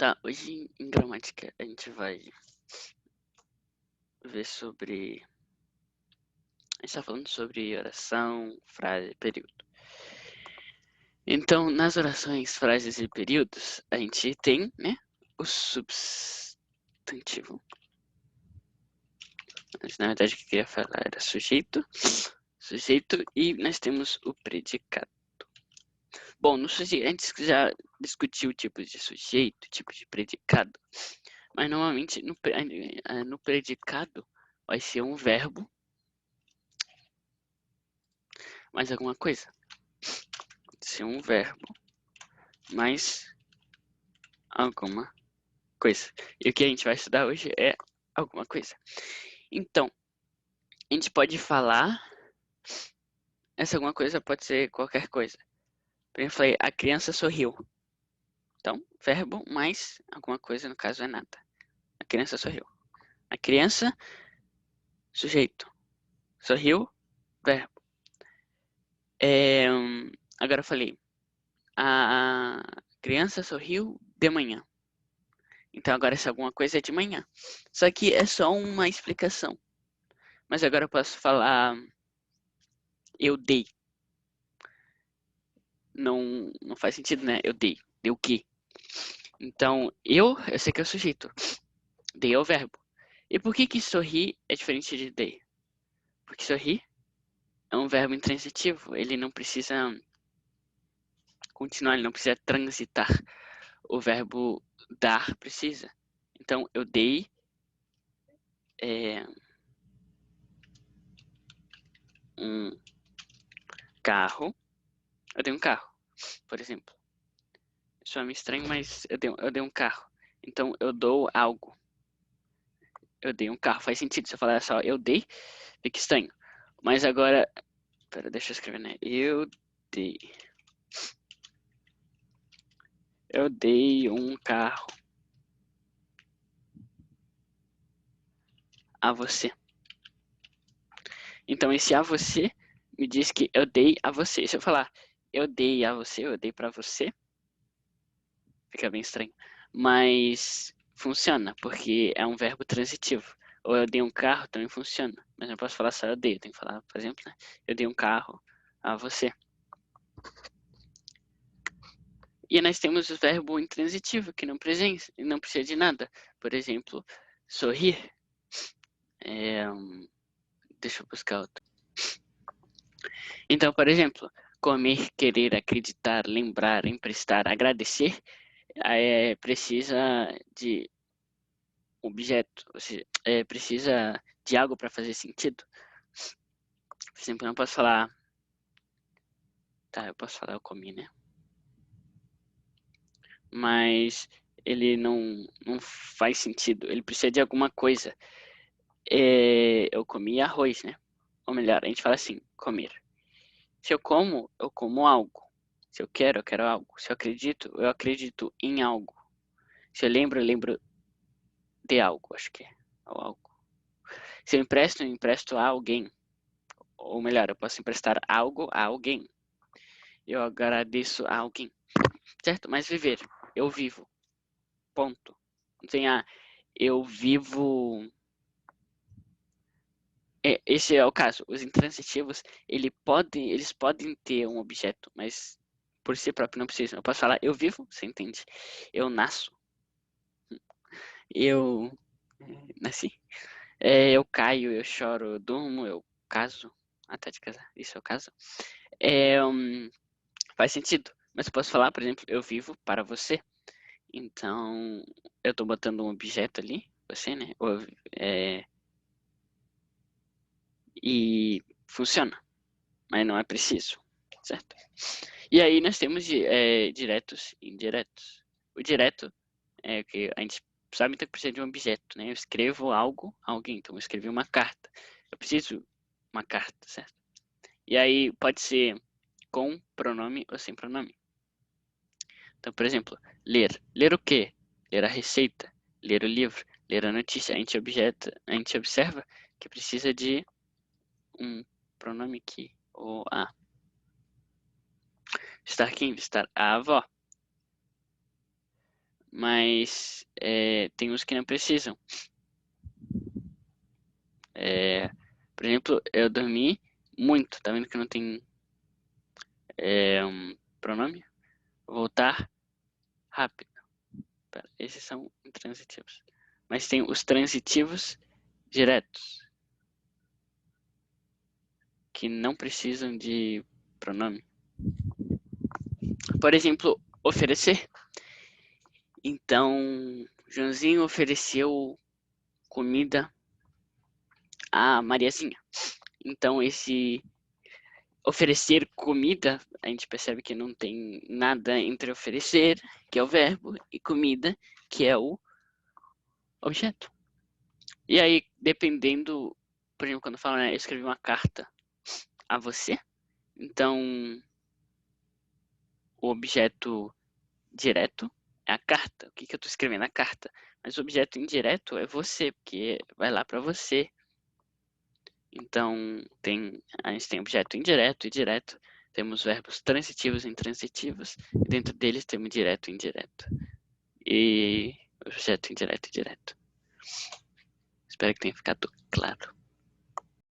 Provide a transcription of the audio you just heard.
Tá, hoje em gramática a gente vai ver sobre. A gente tá falando sobre oração, frase, período. Então, nas orações, frases e períodos, a gente tem, né, o substantivo. Mas, na verdade, o que eu queria falar era sujeito, e nós temos o predicado. Bom, no sujeito, a gente já discutiu tipos de sujeito, tipos de predicado, mas normalmente no predicado vai ser um verbo mais alguma coisa. Ser um verbo mais alguma coisa. E o que a gente vai estudar hoje é alguma coisa. Então, a gente pode falar. Essa alguma coisa pode ser qualquer coisa. Por exemplo, eu falei, a criança sorriu. Então, verbo mais alguma coisa, no caso é nada. A criança sorriu. A criança, sujeito. Sorriu, verbo. Agora eu falei, a criança sorriu de manhã. Então agora essa alguma coisa é de manhã. Só que é só uma explicação. Mas agora eu posso falar eu dei. Não faz sentido, né? Eu dei. Dei o quê? Então, eu sei que é o sujeito. Dei é o verbo. E por que sorrir é diferente de dei? Porque sorrir é um verbo intransitivo. Ele não precisa continuar, ele não precisa transitar. O verbo dar precisa. Então, eu dei um carro. Eu dei um carro, por exemplo. Isso é meio estranho, mas eu dei um carro. Então, eu dou algo. Eu dei um carro. Faz sentido se eu falar só eu dei, fica estranho. Mas agora... Pera, deixa eu escrever, né? Eu dei um carro a você. Então, esse a você me diz que eu dei a você. Se eu falar eu dei a você, eu dei pra você, fica bem estranho. Mas funciona, porque é um verbo transitivo. Ou eu dei um carro, também funciona. Mas não posso falar só eu dei. Eu tenho que falar, por exemplo, né? Eu dei um carro a você. E nós temos o verbo intransitivo, que não precisa de nada. Por exemplo, sorrir. Deixa eu buscar outro. Então, por exemplo, comer, querer, acreditar, lembrar, emprestar, agradecer, precisa de objeto, ou seja, precisa de algo para fazer sentido. Por exemplo, eu não posso falar... Tá, eu posso falar eu comi, né? Mas ele não faz sentido. Ele precisa de alguma coisa. Eu comi arroz, né? Ou melhor, a gente fala assim, comer. Se eu como algo. Se eu quero algo. Se eu acredito em algo. Se eu lembro de algo, acho que é. Ou algo. Se eu empresto a alguém. Ou melhor, eu posso emprestar algo a alguém. Eu agradeço a alguém. Certo? Mas viver. Eu vivo. Ponto. Não tem eu vivo... Esse é o caso. Os intransitivos, eles podem ter um objeto, mas por si próprio não precisam. Eu posso falar eu vivo, você entende? Eu nasço. Eu nasci. Eu caio, eu choro, eu durmo, eu caso. Até de casar, isso é o caso. Faz sentido. Mas eu posso falar, por exemplo, eu vivo para você. Então, eu estou botando um objeto ali, você, né? E funciona, mas não é preciso, certo? E aí nós temos diretos e indiretos. O direto é que a gente sabe então que precisa de um objeto, né? Eu escrevo algo a alguém, então eu escrevi uma carta. Eu preciso uma carta, certo? E aí pode ser com pronome ou sem pronome. Então, por exemplo, ler. Ler o quê? Ler a receita, ler o livro, ler a notícia. A gente observa que precisa de um pronome que ou a. Visitar quem? Visitar a avó. mas tem uns que não precisam. Por exemplo, eu dormi muito, tá vendo que não tem um pronome? Voltar rápido. Pera, esses são intransitivos. Mas tem os transitivos diretos, que não precisam de pronome. Por exemplo, oferecer. Então, Joãozinho ofereceu comida a Mariazinha. Então, esse oferecer comida, a gente percebe que não tem nada entre oferecer, que é o verbo, e comida, que é o objeto. E aí, dependendo, por exemplo, quando fala, né, eu escrevi uma carta a você, então o objeto direto é a carta. O que eu estou escrevendo na carta? Mas o objeto indireto é você, porque vai lá para você. Então, a gente tem objeto indireto e direto. Temos verbos transitivos e intransitivos. E dentro deles temos direto e indireto. E objeto indireto e direto. Espero que tenha ficado claro.